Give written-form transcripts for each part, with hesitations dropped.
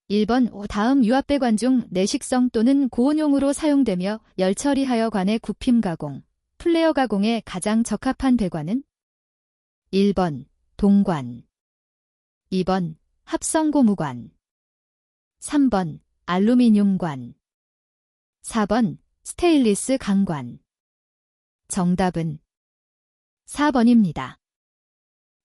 1번 다음 유압배관 중 내식성 또는 고온용으로 사용되며 열 처리하여 관의 굽힘 가공, 플레어 가공에 가장 적합한 배관은 1번 동관, 2번 합성고무관, 3번 알루미늄관, 4번 스테인리스 강관. 정답은 4번입니다.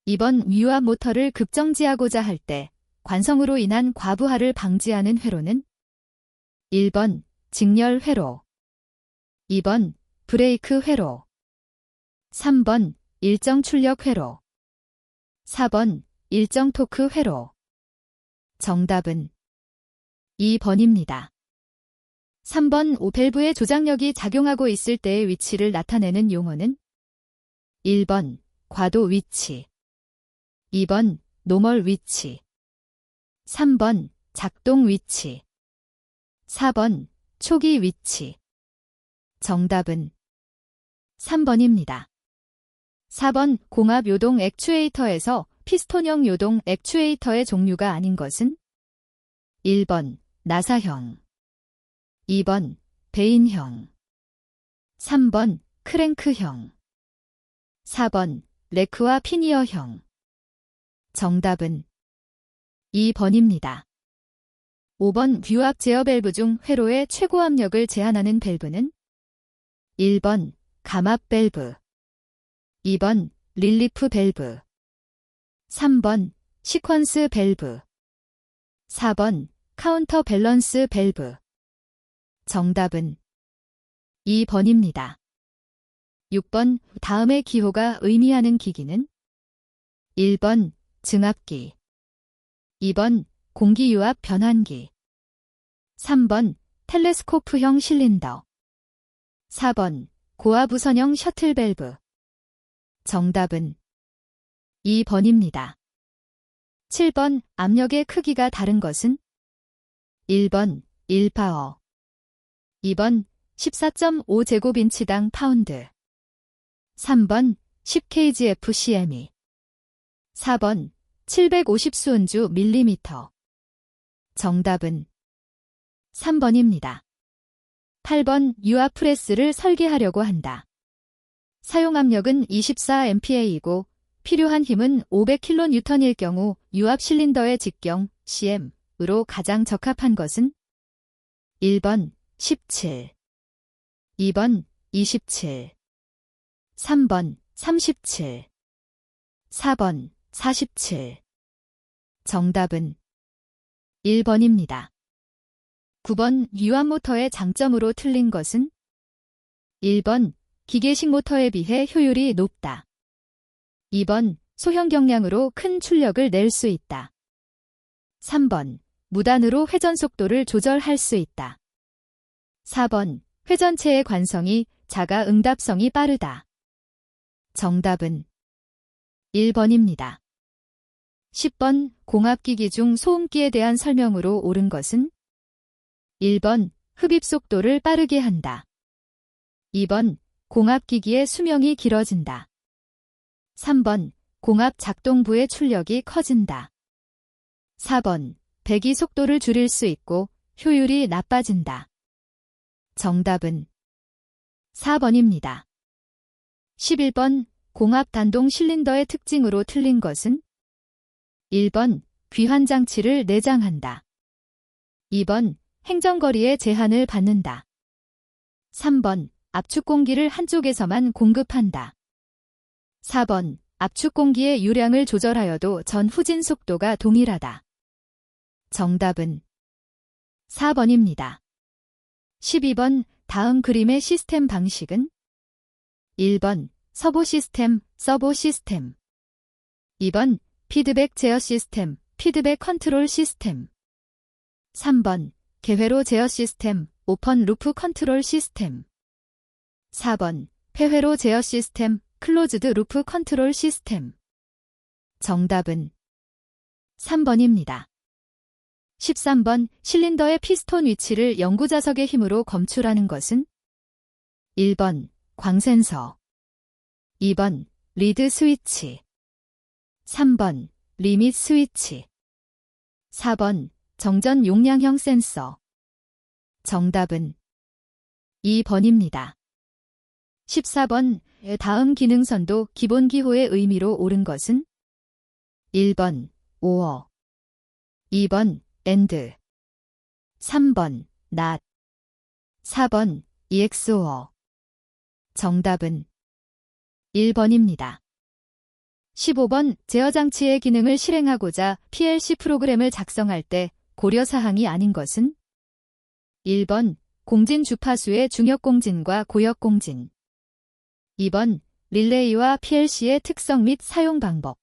2번 유압 모터를 급정지하고자 할 때 관성으로 인한 과부하를 방지하는 회로는 1번 직렬 회로, 2번 브레이크 회로, 3번 일정 출력 회로, 4번 일정 토크 회로. 정답은 2번입니다. 3번 밸브의 조작력이 작용하고 있을 때의 위치를 나타내는 용어는 1번 과도 위치, 2번 노멀 위치, 3번 작동 위치, 4번 초기 위치. 정답은 3번입니다. 4번 공합 요동 액추에이터에서 피스톤형 요동 액추에이터의 종류가 아닌 것은 1번 나사형, 2번 베인형, 3번 크랭크형, 4번 레크와 피니어형. 정답은 2번입니다. 5번 유압 제어 밸브 중 회로의 최고 압력을 제한하는 밸브는 1번 감압 밸브, 2번 릴리프 밸브, 3번 시퀀스 밸브, 4번 카운터 밸런스 밸브. 정답은 2번입니다. 6번 다음의 기호가 의미하는 기기는 1번 증압기, 2번 공기유압 변환기, 3번 텔레스코프형 실린더, 4번 고압우선형 셔틀 밸브. 정답은 2번입니다. 7번 압력의 크기가 다른 것은 1번 1파워, 2번 14.5제곱인치당 파운드, 3번 10kgfcm, 4번 750수은주 밀리미터. 정답은 3번입니다. 8번 유압 프레스를 설계하려고 한다. 사용 압력은 24MPa이고 필요한 힘은 500kN일 경우 유압 실린더의 직경 CM으로 가장 적합한 것은 1번 17, 2번 27, 3번 37, 4번 47. 정답은 1번입니다. 9번 유압 모터의 장점으로 틀린 것은 1번 기계식 모터에 비해 효율이 높다. 2번 소형 경량으로 큰 출력을 낼 수 있다. 3번 무단으로 회전 속도를 조절할 수 있다. 4번 회전체의 관성이 작아 응답성이 빠르다. 정답은 1번입니다. 10번 공압기기 중 소음기에 대한 설명으로 옳은 것은 1번 흡입 속도를 빠르게 한다. 2번 공압기기의 수명이 길어진다. 3번 공압 작동부의 출력이 커진다. 4번 배기 속도를 줄일 수 있고 효율이 나빠진다. 정답은 4번입니다. 11번 공압 단동 실린더의 특징으로 틀린 것은 1번 귀환 장치를 내장한다. 2번 행정거리의 제한을 받는다. 3번 압축 공기를 한쪽에서만 공급한다. 4번 압축 공기의 유량을 조절하여도 전 후진 속도가 동일하다. 정답은 4번입니다. 12번 다음 그림의 시스템 방식은 1번 서보 시스템, 서보 시스템, 2번 피드백 제어 시스템, 피드백 컨트롤 시스템, 3번 개회로 제어 시스템, 오펀 루프 컨트롤 시스템, 4번 폐회로 제어 시스템, 클로즈드 루프 컨트롤 시스템. 정답은 3번입니다. 13번 실린더의 피스톤 위치를 연구자석의 힘으로 검출하는 것은 1번 광센서, 2번 리드 스위치, 3번 리밋 스위치, 4번 정전 용량형 센서. 정답은 2번입니다. 14번. 다음 기능선도 기본기호의 의미로 옳은 것은? 1번 or, 2번 and, 3번 not, 4번 EXOR. 정답은 1번입니다. 15번. 제어장치의 기능을 실행하고자 PLC 프로그램을 작성할 때 고려사항이 아닌 것은? 1번 공진 주파수의 중역공진과 고역공진, 2번 릴레이와 PLC의 특성 및 사용 방법,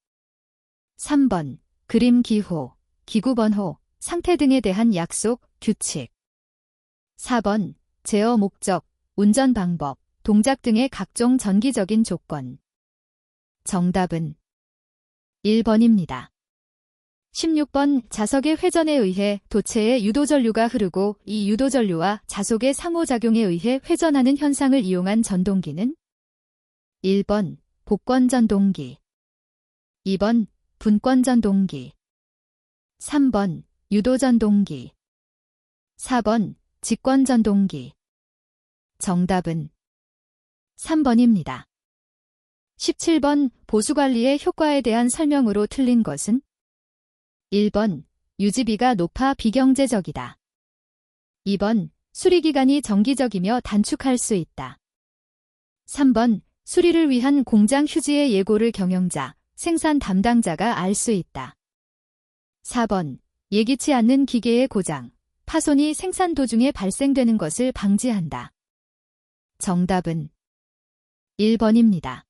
3번 그림 기호, 기구 번호, 상태 등에 대한 약속, 규칙, 4번 제어 목적, 운전 방법, 동작 등의 각종 전기적인 조건. 정답은 1번입니다. 16번. 자석의 회전에 의해 도체에 유도전류가 흐르고 이 유도전류와 자속의 상호작용에 의해 회전하는 현상을 이용한 전동기는? 1번 복권전동기, 2번 분권전동기, 3번 유도전동기, 4번 직권전동기. 정답은 3번입니다. 17번. 보수관리의 효과에 대한 설명으로 틀린 것은? 1번 유지비가 높아 비경제적이다. 2번 수리기간이 정기적이며 단축할 수 있다. 3번 수리를 위한 공장 휴지의 예고를 경영자, 생산 담당자가 알 수 있다. 4번 예기치 않는 기계의 고장, 파손이 생산 도중에 발생되는 것을 방지한다. 정답은 1번입니다.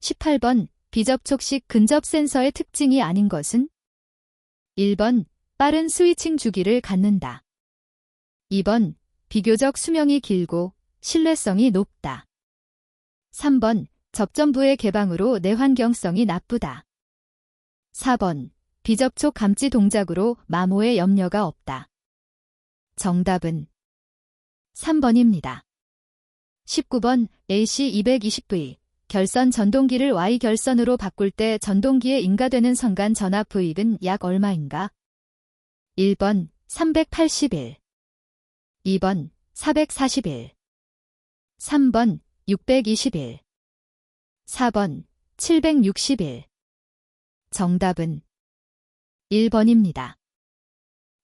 18번. 비접촉식 근접 센서의 특징이 아닌 것은? 1번 빠른 스위칭 주기를 갖는다. 2번 비교적 수명이 길고 신뢰성이 높다. 3번 접전부의 개방으로 내환경성이 나쁘다. 4번 비접촉 감지 동작으로 마모의 염려가 없다. 정답은 3번입니다. 19번. AC220V 결선 전동기를 Y결선으로 바꿀 때 전동기에 인가되는 선간 전압 V는 약 얼마인가? 1번 380일, 2번 440일, 3번 620일, 4번 760일. 정답은 1번입니다.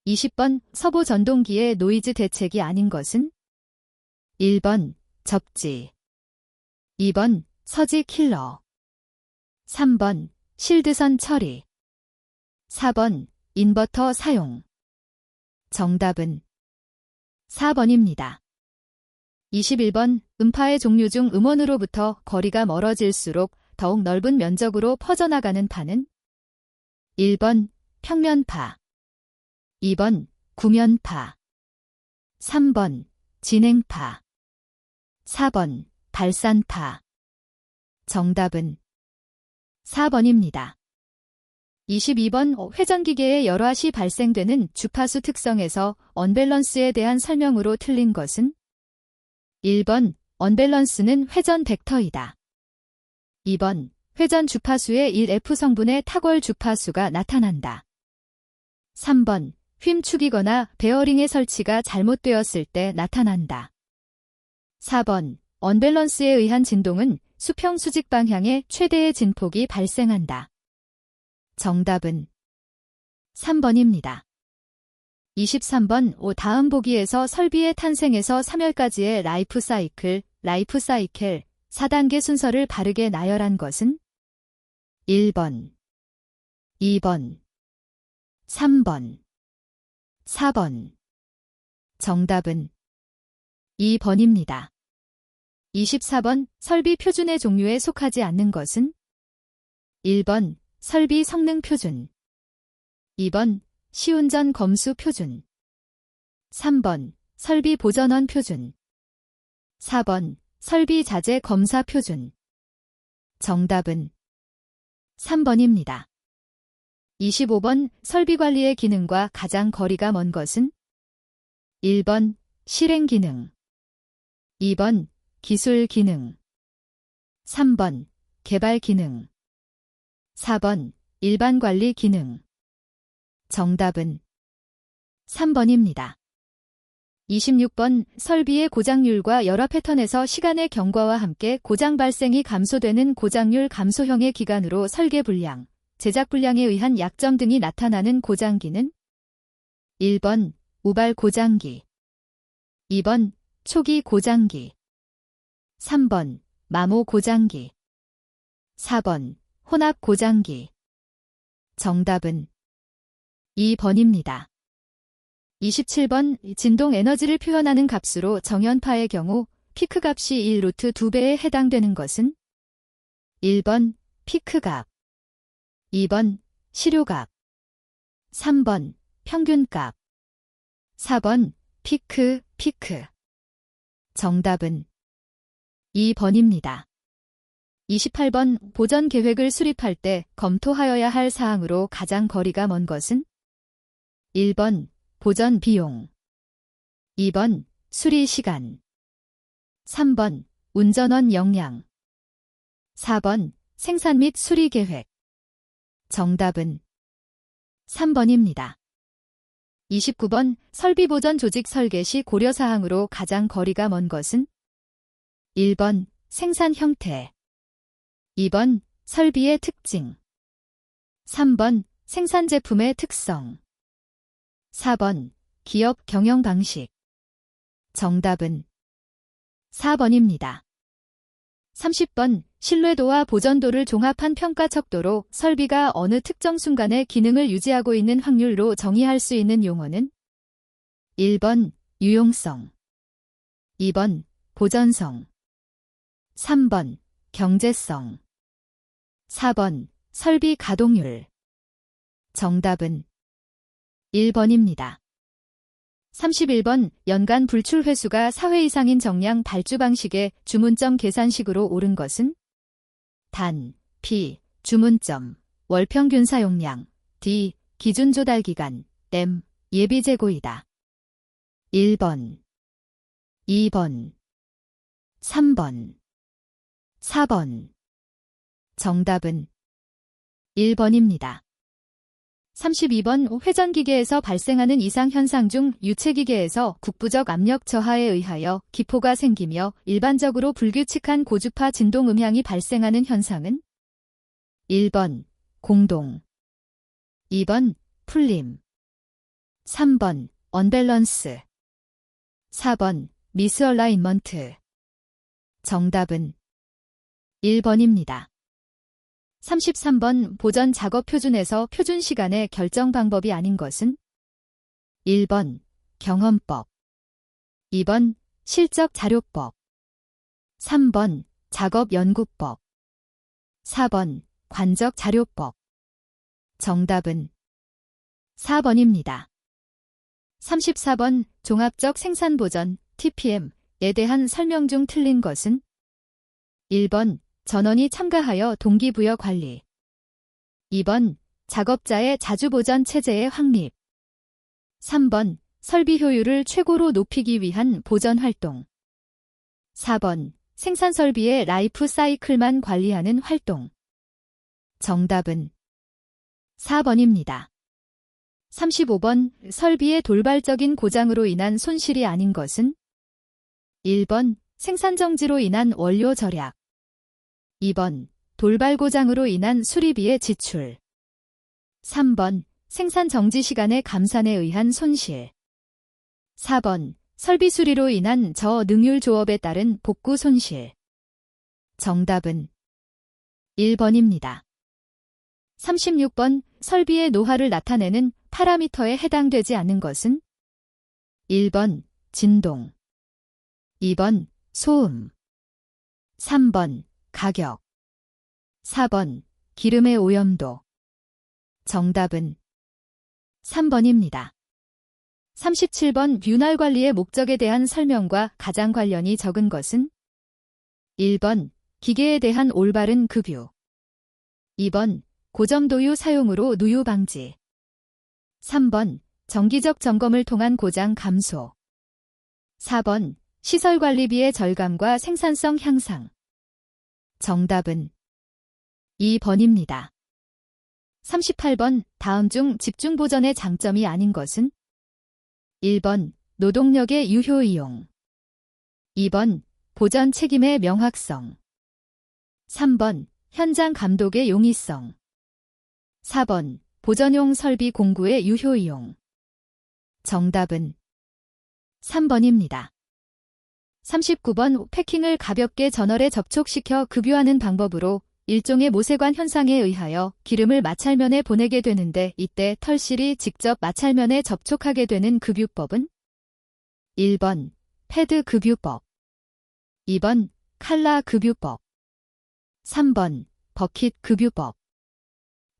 20번. 서보 전동기의 노이즈 대책이 아닌 것은? 1번 접지, 2번 서지 킬러, 3번 실드선 처리, 4번 인버터 사용. 정답은 4번입니다. 21번. 음파의 종류 중 음원으로부터 거리가 멀어질수록 더욱 넓은 면적으로 퍼져나가는 파는? 1번 평면파, 2번 구면파, 3번 진행파, 4번 발산파. 정답은 4번입니다. 22번. 회전기계의 열화시 발생되는 주파수 특성에서 언밸런스에 대한 설명으로 틀린 것은? 1번 언밸런스는 회전 벡터이다. 2번 회전 주파수의 1F 성분의 탁월 주파수가 나타난다. 3번 휨축이거나 베어링의 설치가 잘못되었을 때 나타난다. 4번 언밸런스에 의한 진동은 수평 수직 방향의 최대의 진폭이 발생한다. 정답은 3번입니다. 23번. 다음 보기에서 설비의 탄생에서 사멸까지의 라이프 사이클 4단계 순서를 바르게 나열한 것은? 1번, 2번, 3번, 4번. 정답은 2번입니다. 24번. 설비 표준의 종류에 속하지 않는 것은? 1번 설비 성능 표준, 2번 시운전 검수 표준, 3번 설비 보전원 표준, 4번 설비 자재 검사 표준. 정답은 3번입니다. 25번. 설비 관리의 기능과 가장 거리가 먼 것은? 1번 실행 기능, 2번 기술 기능, 3번 개발 기능, 4번 일반 관리 기능. 정답은 3번입니다. 26번 설비의 고장률과 열화 패턴에서 시간의 경과와 함께 고장 발생이 감소되는 고장률 감소형의 기간으로 설계 불량, 제작 불량에 의한 약점 등이 나타나는 고장기는 1번 우발 고장기, 2번 초기 고장기, 3번 마모 고장기, 4번 혼합 고장기. 정답은 2번입니다. 27번 진동 에너지를 표현하는 값으로 정연파의 경우 피크 값이 1루트 2배에 해당되는 것은 1번 피크값, 2번 시료값, 3번 평균값, 4번 피크. 정답은 2번입니다. 28번 보전 계획을 수립할 때 검토하여야 할 사항으로 가장 거리가 먼 것은 1번 보전 비용, 2번 수리 시간, 3번 운전원 역량, 4번 생산 및 수리 계획. 정답은 3번입니다. 29번 설비 보전 조직 설계 시 고려 사항으로 가장 거리가 먼 것은 1번 생산 형태, 2번 설비의 특징, 3번 생산 제품의 특성, 4번 기업 경영 방식. 정답은 4번입니다. 30번 신뢰도와 보전도를 종합한 평가 척도로 설비가 어느 특정 순간에 기능을 유지하고 있는 확률로 정의할 수 있는 용어는 1번 유용성, 2번 보전성, 3번 경제성, 4번 설비 가동률. 정답은 1번입니다. 31번 연간 불출 횟수가 4회 이상인 정량 발주 방식의 주문점 계산식으로 옳은 것은 단, P, 주문점, 월평균 사용량, D, 기준 조달 기간, M, 예비 재고이다. 1번, 2번, 3번, 4번. 정답은 1번입니다. 32번 회전기계에서 발생하는 이상현상 중 유체기계에서 국부적 압력 저하에 의하여 기포가 생기며 일반적으로 불규칙한 고주파 진동 음향이 발생하는 현상은 1번 공동, 2번 풀림, 3번 언밸런스, 4번 미스얼라인먼트. 정답은 1번입니다. 33번 보전 작업 표준에서 표준 시간의 결정 방법이 아닌 것은 1번 경험법, 2번 실적 자료법, 3번 작업 연구법, 4번 관적 자료법. 정답은 4번입니다. 34번 종합적 생산 보전 TPM에 대한 설명 중 틀린 것은 1번 전원이 참가하여 동기부여 관리, 2번 작업자의 자주보전 체제의 확립, 3번 설비 효율을 최고로 높이기 위한 보전 활동, 4번 생산 설비의 라이프 사이클만 관리하는 활동. 정답은 4번입니다. 35번 설비의 돌발적인 고장으로 인한 손실이 아닌 것은 1번 생산 정지로 인한 원료 절약, 2번 돌발 고장으로 인한 수리비의 지출, 3번 생산 정지 시간의 감산에 의한 손실, 4번 설비 수리로 인한 저능률 조업에 따른 복구 손실. 정답은 1번입니다. 36번 설비의 노화를 나타내는 파라미터에 해당되지 않는 것은 1번 진동, 2번 소음, 3번 가격, 4번 기름의 오염도. 정답은 3번입니다. 37번 윤활 관리의 목적에 대한 설명과 가장 관련이 적은 것은 1번 기계에 대한 올바른 급유, 2번 고점도유 사용으로 누유 방지, 3번 정기적 점검을 통한 고장 감소, 4번 시설 관리비의 절감과 생산성 향상. 정답은 2번입니다. 38번 다음 중 집중 보전의 장점이 아닌 것은 1번 노동력의 유효이용. 2번 보전 책임의 명확성. 3번 현장 감독의 용이성. 4번 보전용 설비 공구의 유효이용. 정답은 3번입니다. 39번 패킹을 가볍게 전월에 접촉시켜 급유하는 방법으로 일종의 모세관 현상에 의하여 기름을 마찰면에 보내게 되는데 이때 털실이 직접 마찰면에 접촉하게 되는 급유법은 1번 패드 급유법. 2번 칼라 급유법. 3번 버킷 급유법.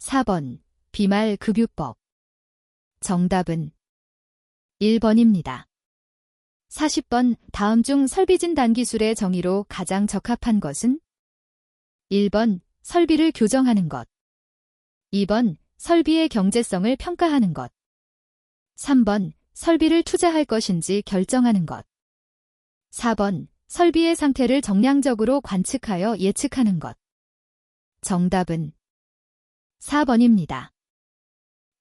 4번 비말 급유법. 정답은 1번입니다. 40번 다음 중 설비진단 기술의 정의로 가장 적합한 것은 1번 설비를 교정하는 것. 2번 설비의 경제성을 평가하는 것. 3번 설비를 투자할 것인지 결정하는 것. 4번 설비의 상태를 정량적으로 관측하여 예측하는 것. 정답은 4번입니다.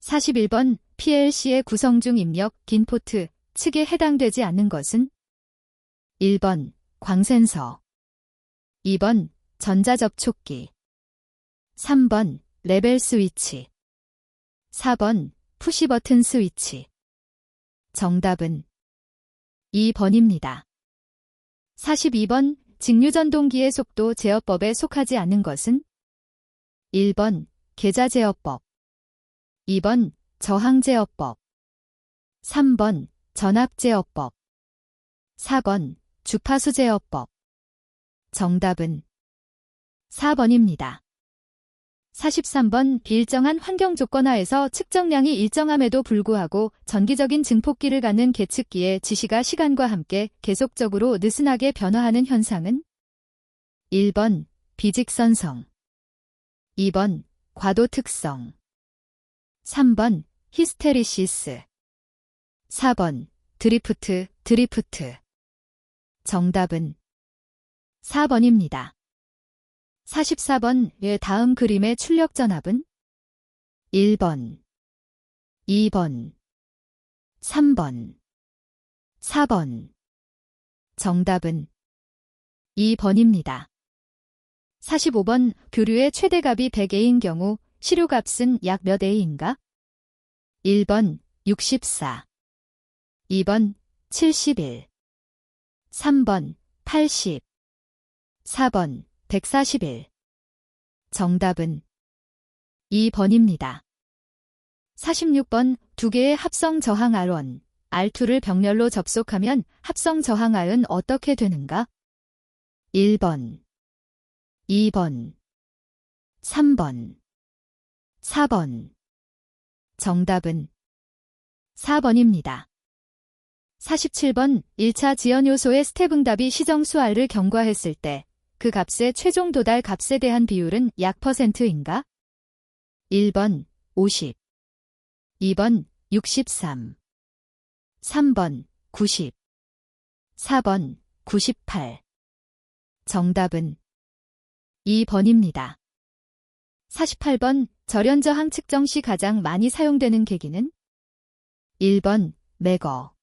41번 PLC의 구성 중 입력 인포트 측에 해당되지 않는 것은 1번 광센서. 2번 전자접촉기. 3번 레벨 스위치. 4번 푸시버튼 스위치. 정답은 2번입니다. 42번 직류전동기의 속도 제어법에 속하지 않는 것은 1번 계좌제어법. 2번 저항제어법. 3번 전압제어법. 4번 주파수제어법. 정답은 4번입니다. 43번 비일정한 환경 조건 하에서 측정량이 일정함에도 불구하고 전기적인 증폭기를 갖는 계측기의 지시가 시간과 함께 계속적으로 느슨하게 변화하는 현상은 1번 비직선성. 2번 과도특성. 3번 히스테리시스. 4번 드리프트. 정답은 4번입니다. 44번 다음 그림의 출력 전압은 1번, 2번, 3번, 4번. 정답은 2번입니다. 45번 교류의 최대값이 100A인 경우 실효값은 약 몇 A인가? 1번 64. 2번 71. 3번 80. 4번 141. 정답은 2번입니다. 46번 두 개의 합성 저항 R1, R2를 병렬로 접속하면 합성 저항 R은 어떻게 되는가? 1번, 2번, 3번, 4번. 정답은 4번입니다. 47번 1차 지연요소의 스텝 응답이 시정수 R을 경과했을 때 그 값의 최종 도달 값에 대한 비율은 약 %인가? 1번 50. 2번 63. 3번 90. 4번 98. 정답은 2번입니다. 48번 절연저항 측정 시 가장 많이 사용되는 계기는 1번 매거.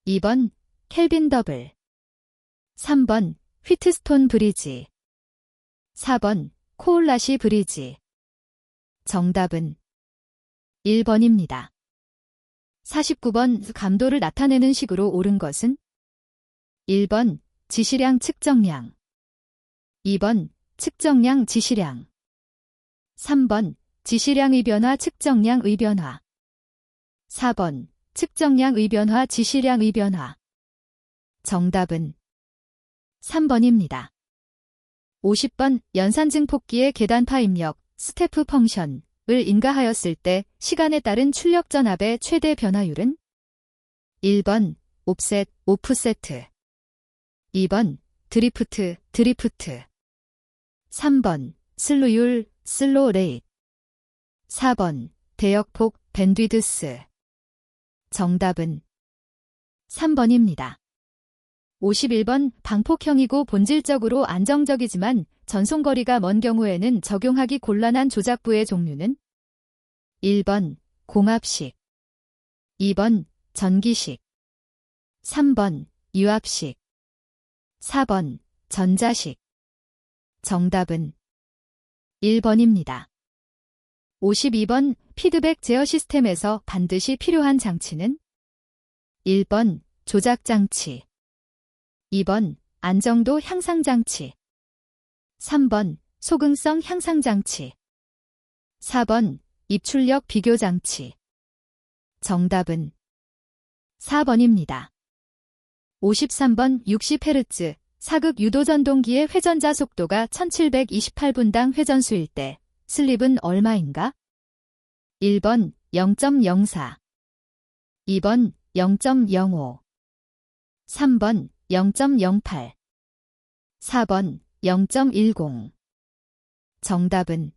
2번 켈빈 더블. 3번 휘트스톤 브리지. 4번 코올라시 브리지. 정답은 1번입니다. 49번 감도를 나타내는 식으로 옳은 것은 1번 지시량 측정량. 2번 측정량 지시량. 3번 지시량의 변화 측정량의 변화. 4번 측정량의 변화 지시량의 변화. 정답은 3번입니다. 50번 연산증폭기의 계단파 입력 스태프 펑션을 인가하였을 때 시간에 따른 출력 전압의 최대 변화율은 1번 옵셋 오프세트. 2번 드리프트 3번 슬로율 슬로 레이트. 4번 대역폭 밴드위드스. 정답은 3번입니다. 51번 방폭형이고 본질적으로 안정적이지만 전송거리가 먼 경우에는 적용하기 곤란한 조작부의 종류는 1번 공합식. 2번 전기식. 3번 유압식. 4번 전자식. 정답은 1번입니다. 52번 피드백 제어 시스템에서 반드시 필요한 장치는 1번 조작장치. 2번 안정도 향상장치. 3번 소근성 향상장치. 4번 입출력 비교장치. 정답은 4번입니다. 53번 60Hz 사극 유도전동기의 회전자 속도가 1728분당 회전수일 때 슬립은 얼마인가? 1번 0.04. 2번 0.05. 3번 0.08. 4번 0.10. 정답은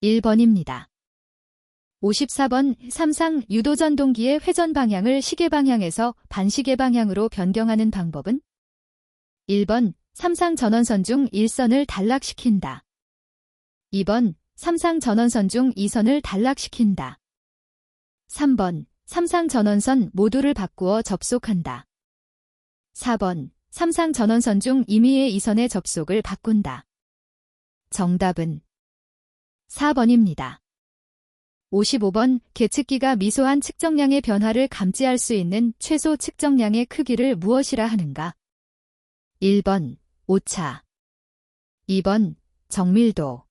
1번입니다. 54번 삼상 유도전동기의 회전 방향을 시계 방향에서 반시계 방향으로 변경하는 방법은 1번 삼상 전원선 중 1선을 단락시킨다. 2번 삼상 전원선 중 2선을 단락시킨다. 3번 삼상 전원선 모두를 바꾸어 접속한다. 4번 삼상 전원선 중 임의의 2선의 접속을 바꾼다. 정답은 4번입니다. 55번 계측기가 미소한 측정량의 변화를 감지할 수 있는 최소 측정량의 크기를 무엇이라 하는가? 1번 오차. 2번 정밀도.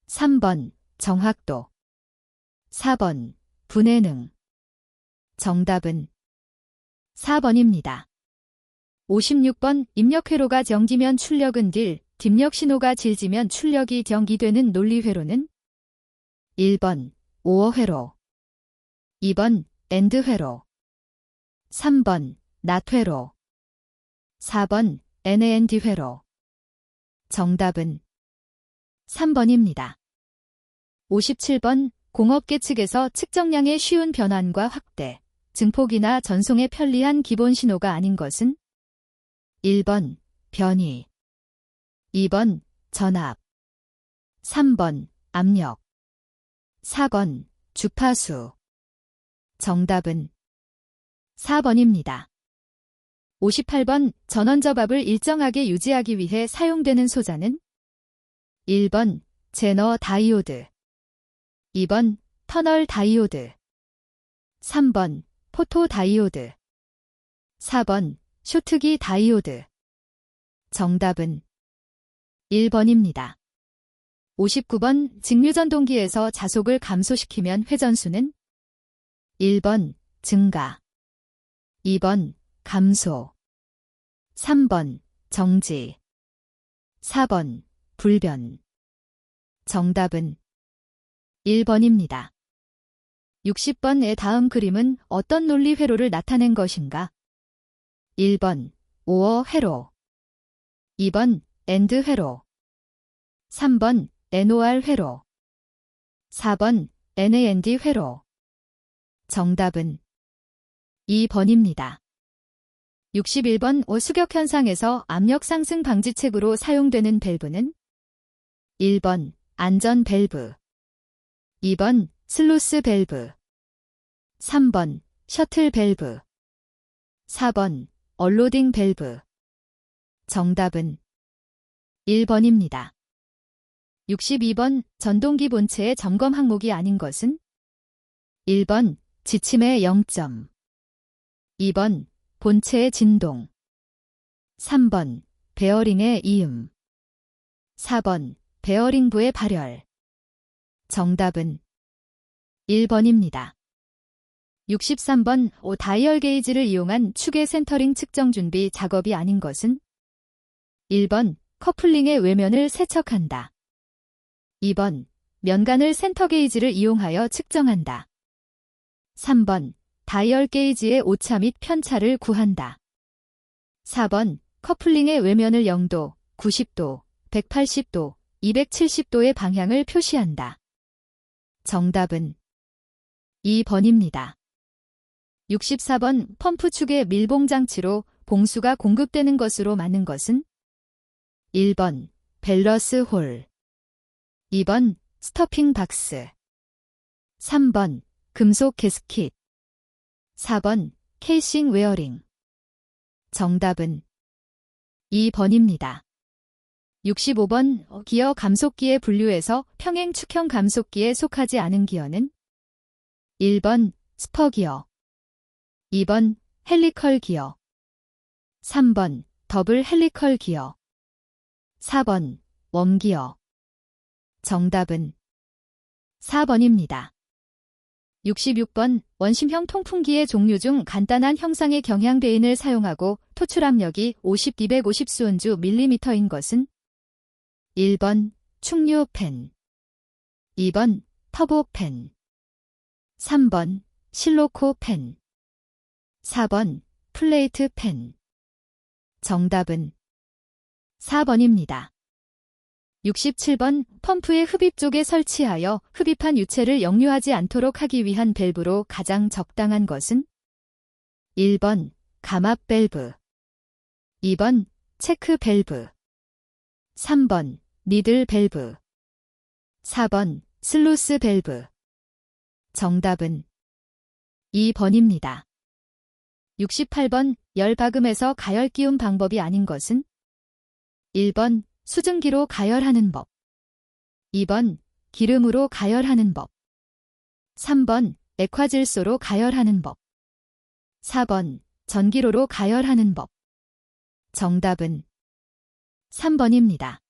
3번 정확도. 4번 분해능. 정답은 4번입니다. 56번 입력회로가 정지면 출력은 딥력신호가 질지면 출력이 정기되는 논리회로는 1번 오어회로. 2번 엔드회로. 3번 낫회로. 4번 NAND회로. 정답은 3번입니다. 57번 공업계 측에서 측정량의 쉬운 변환과 확대, 증폭이나 전송에 편리한 기본 신호가 아닌 것은 1번 변이. 2번 전압. 3번 압력. 4번 주파수. 정답은 4번입니다. 58번 전원접압을 일정하게 유지하기 위해 사용되는 소자는 1번 제너 다이오드. 2번 터널 다이오드. 3번 포토 다이오드. 4번 쇼트기 다이오드. 정답은 1번입니다. 59번 직류전동기에서 자속을 감소시키면 회전수는 1번 증가. 2번 감소. 3번 정지. 4번 불변. 정답은 1번입니다. 60번의 다음 그림은 어떤 논리 회로를 나타낸 것인가? 1번 오어 회로. 2번 엔드 회로. 3번 NOR 회로. 4번 NAND 회로. 정답은 2번입니다. 61번 수격 현상에서 압력 상승 방지책으로 사용되는 밸브는 1번 안전 밸브. 2번 슬로스 밸브. 3번 셔틀 밸브. 4번 얼로딩 밸브. 정답은 1번입니다. 62번 전동기 본체의 점검 항목이 아닌 것은 1번 지침의 0점. 2번 본체의 진동. 3번 베어링의 이음. 4번 베어링부의 발열. 정답은 1번입니다. 63번 다이얼 게이지를 이용한 축의 센터링 측정 준비 작업이 아닌 것은 1번 커플링의 외면을 세척한다. 2번 면간을 센터 게이지를 이용하여 측정한다. 3번 다이얼 게이지의 오차 및 편차를 구한다. 4번 커플링의 외면을 0도, 90도, 180도, 270도의 방향을 표시한다. 정답은 2번입니다. 64번 펌프 축의 밀봉 장치로 봉수가 공급되는 것으로 맞는 것은 1번 밸러스 홀. 2번 스토핑 박스. 3번 금속 게스킷. 4번 케이싱 웨어링. 정답은 2번입니다. 65번 기어 감속기의 분류에서 평행 축형 감속기에 속하지 않은 기어는 1번 스퍼기어, 2번 헬리컬 기어, 3번 더블 헬리컬 기어, 4번 웜기어. 정답은 4번입니다. 66번 원심형 통풍기의 종류 중 간단한 형상의 경향배인을 사용하고 토출압력이 50-250수은주 밀리미터인 것은 1번 충류팬, 2번 터보팬, 3번 실로코팬, 4번 플레이트팬. 정답은 4번입니다. 67번 펌프의 흡입 쪽에 설치하여 흡입한 유체를 역류하지 않도록 하기 위한 밸브로 가장 적당한 것은 1번 감압 밸브, 2번 체크 밸브, 3번 니들 밸브, 4번 슬루스 밸브. 정답은 2번입니다. 68번 열 박음에서 가열 끼움 방법이 아닌 것은 1번 수증기로 가열하는 법, 2번 기름으로 가열하는 법, 3번 액화질소로 가열하는 법, 4번 전기로로 가열하는 법. 정답은 3번입니다.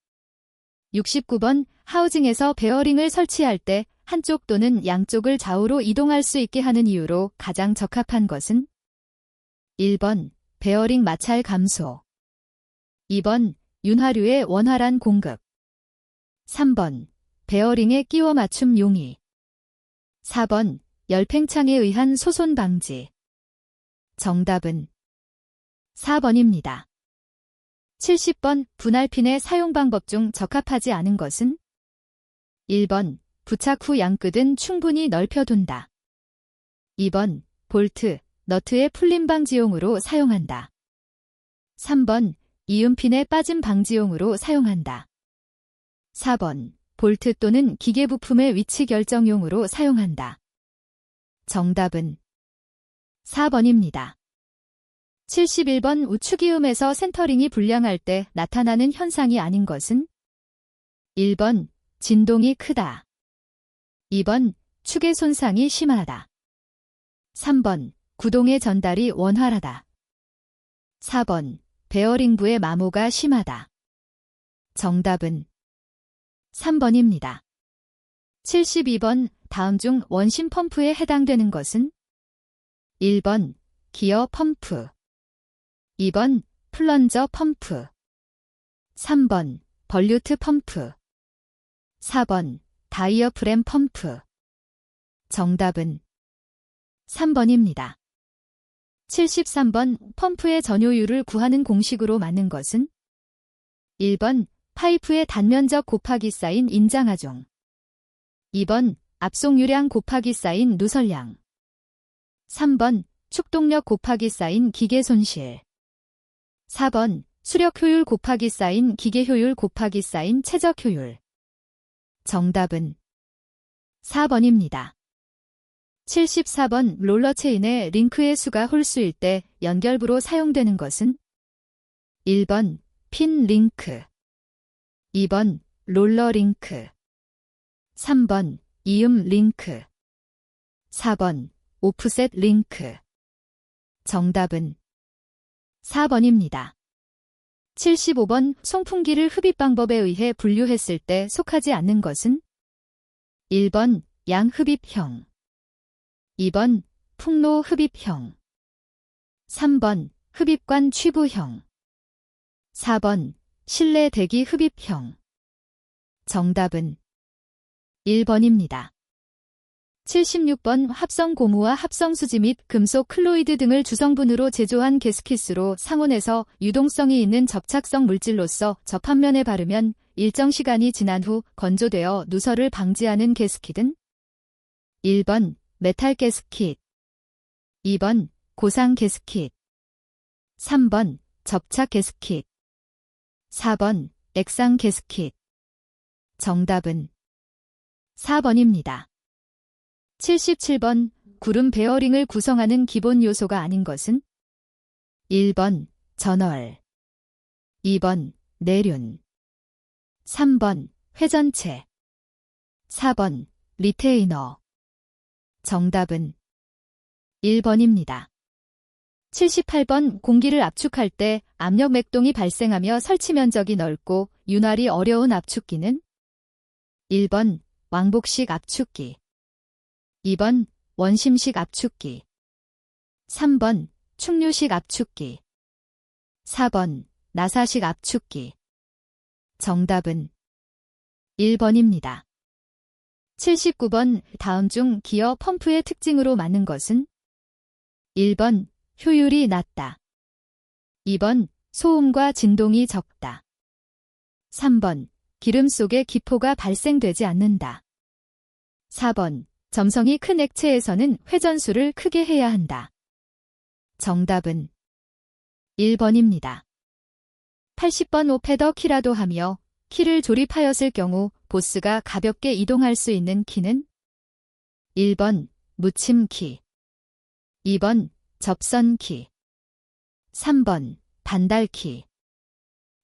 69번 하우징에서 베어링을 설치할 때 한쪽 또는 양쪽을 좌우로 이동할 수 있게 하는 이유로 가장 적합한 것은 1번 베어링 마찰 감소, 2번 윤활유의 원활한 공급, 3번 베어링의 끼워 맞춤 용이, 4번 열팽창에 의한 소손 방지. 정답은 4번입니다. 70번 분할핀의 사용 방법 중 적합하지 않은 것은 1번 부착 후 양끝은 충분히 넓혀둔다, 2번 볼트, 너트의 풀림 방지용으로 사용한다, 3번 이음핀의 빠짐 방지용으로 사용한다, 4번 볼트 또는 기계 부품의 위치 결정용으로 사용한다. 정답은 4번입니다. 71번 우측이음에서 센터링이 불량할 때 나타나는 현상이 아닌 것은 1번 진동이 크다, 2번 축의 손상이 심하다, 3번 구동의 전달이 원활하다, 4번 베어링부의 마모가 심하다. 정답은 3번입니다. 72번 다음 중 원심 펌프에 해당되는 것은 1번 기어 펌프, 2번 플런저 펌프, 3번 벌류트 펌프, 4번 다이어프램 펌프. 정답은 3번입니다. 73번 펌프의 전효율을 구하는 공식으로 맞는 것은 1번 파이프의 단면적 곱하기 쌓인 인장하종, 2번 압송유량 곱하기 쌓인 누설량, 3번 축동력 곱하기 쌓인 기계 손실, 4번 수력 효율 곱하기 쌓인 기계 효율 곱하기 쌓인 최적 효율. 정답은 4번입니다. 74번 롤러 체인의 링크의 수가 홀수일 때 연결부로 사용되는 것은 1번 핀 링크, 2번 롤러 링크, 3번 이음 링크, 4번 오프셋 링크. 정답은 4번입니다. 75번 송풍기를 흡입 방법에 의해 분류했을 때 속하지 않는 것은 1번 양흡입형, 2번 풍로 흡입형, 3번 흡입관 취부형, 4번 실내 대기 흡입형. 정답은 1번입니다. 76번 합성 고무와 합성 수지 및 금속 클로이드 등을 주성분으로 제조한 게스킷으로 상온에서 유동성이 있는 접착성 물질로서 접합면에 바르면 일정 시간이 지난 후 건조되어 누설을 방지하는 게스킷은 1번 메탈 게스킷, 2번 고상 게스킷, 3번 접착 게스킷, 4번 액상 게스킷. 정답은 4번입니다. 77번 구름 베어링을 구성하는 기본 요소가 아닌 것은? 1번 전월, 2번 내륜, 3번 회전체, 4번 리테이너. 정답은 1번입니다. 78번 공기를 압축할 때 압력 맥동이 발생하며 설치 면적이 넓고 윤활이 어려운 압축기는? 1번 왕복식 압축기, 2번 원심식 압축기, 3번 충류식 압축기, 4번 나사식 압축기. 정답은 1번입니다. 79번 다음 중 기어 펌프의 특징으로 맞는 것은? 1번 효율이 낮다, 2번 소음과 진동이 적다, 3번 기름 속에 기포가 발생되지 않는다, 4번 점성이 큰 액체에서는 회전수를 크게 해야 한다. 정답은 1번입니다. 80번 오페더 키라도 하며 키를 조립하였을 경우 보스가 가볍게 이동할 수 있는 키는? 1번 무침키, 2번 접선키, 3번 반달키,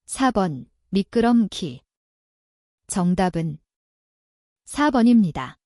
4번 미끄럼키. 정답은 4번입니다.